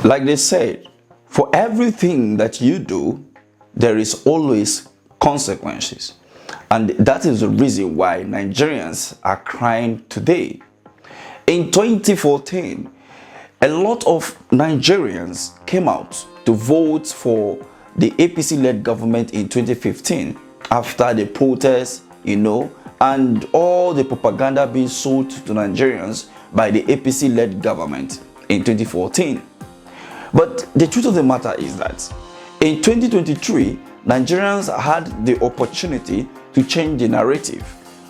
Like they said, for everything that you do, there is always consequences. And that is the reason why Nigerians are crying today. In 2014, a lot of Nigerians came out to vote for the APC-led government in 2015 after the protests, and all the propaganda being sold to Nigerians by the APC-led government in 2014. But the truth of the matter is that in 2023, Nigerians had the opportunity to change the narrative.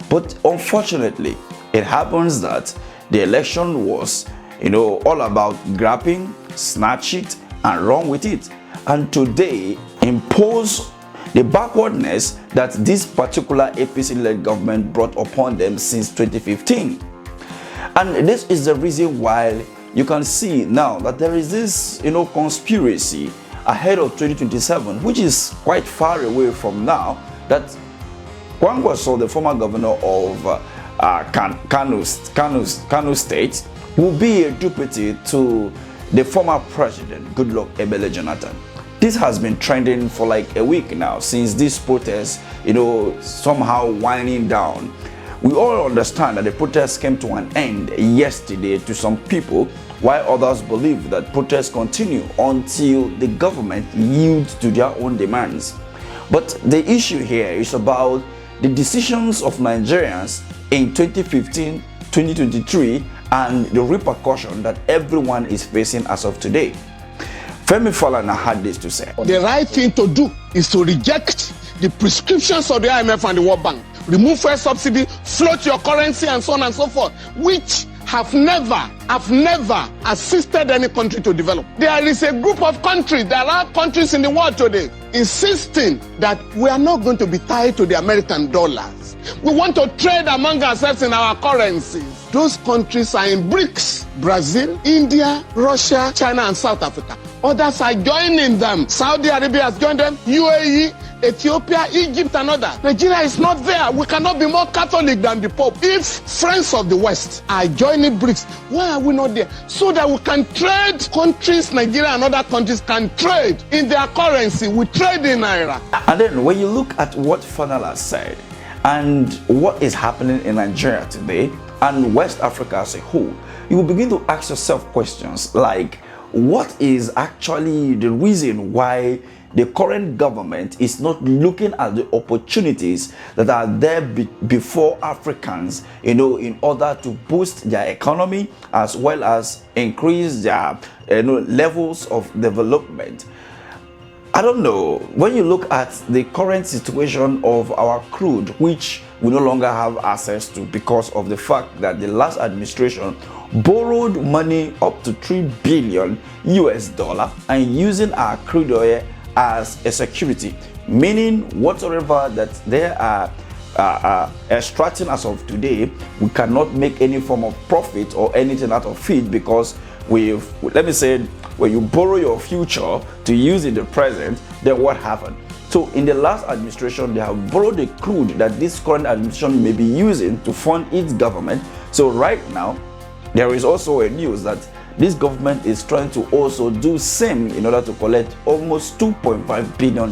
But unfortunately, it happens that the election was, all about grabbing, snatch it, and run with it. And today, impose the backwardness that this particular APC-led government brought upon them since 2015. And this is the reason why you can see now that there is this, conspiracy ahead of 2027, which is quite far away from now, that Kwankwaso, the former governor of Kano State, will be a deputy to the former president, Goodluck Ebele Jonathan. This has been trending for like a week now since this protest, somehow winding down. We all understand that the protests came to an end yesterday to some people, while others believe that protests continue until the government yields to their own demands. But the issue here is about the decisions of Nigerians in 2015, 2023, and the repercussion that everyone is facing as of today. Femi Falana had this to say. The right thing to do is to reject the prescriptions of the IMF and the World Bank. Remove fuel subsidy, float your currency, and so on and so forth, which have never assisted any country to develop. There is a group of countries, there are countries in the world today, insisting that we are not going to be tied to the American dollars. We want to trade among ourselves in our currencies. Those countries are in BRICS: Brazil, India, Russia, China, and South Africa. Others are joining them. Saudi Arabia has joined them, UAE, Ethiopia, Egypt, and others. Nigeria is not there. We cannot be more Catholic than the Pope. If friends of the West are joining BRICS, why are we not there? So that we can trade. Countries, Nigeria and other countries can trade in their currency. We trade in Naira. And then when you look at what Fanala said and what is happening in Nigeria today and West Africa as a whole, you will begin to ask yourself questions like, what is actually the reason why the current government is not looking at the opportunities that are there before Africans, in order to boost their economy as well as increase their levels of development? I don't know. When you look at the current situation of our crude, which we no longer have access to because of the fact that the last administration borrowed money up to $3 billion and using our crude oil as a security, meaning whatsoever that they are extracting as of today, we cannot make any form of profit or anything out of it, because let me say, when you borrow your future to use in the present, then what happened? So in the last administration, they have borrowed the crude that this current administration may be using to fund its government. So right now, there is also a news that this government is trying to also do same in order to collect almost $2.5 billion.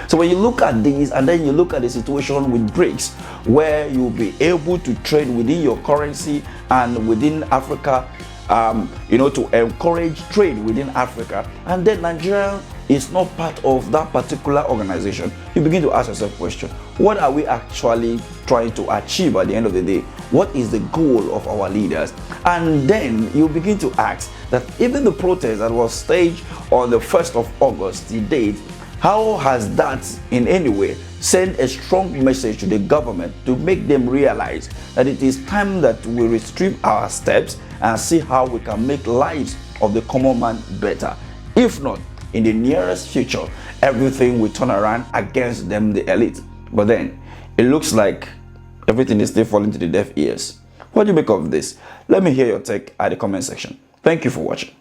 So when you look at these and then you look at the situation with BRICS, where you'll be able to trade within your currency and within Africa, to encourage trade within Africa, and then Nigeria is not part of that particular organization, you begin to ask yourself a question: what are we actually trying to achieve at the end of the day? What is the goal of our leaders? And then you begin to ask that even the protest that was staged on the 1st of August, the date, how has that in any way sent a strong message to the government to make them realize that it is time that we restrict our steps and see how we can make lives of the common man better? If not, in the nearest future, everything will turn around against them, the elite. But then, it looks like everything is still falling to the deaf ears. What do you make of this? Let me hear your take at the comment section. Thank you for watching.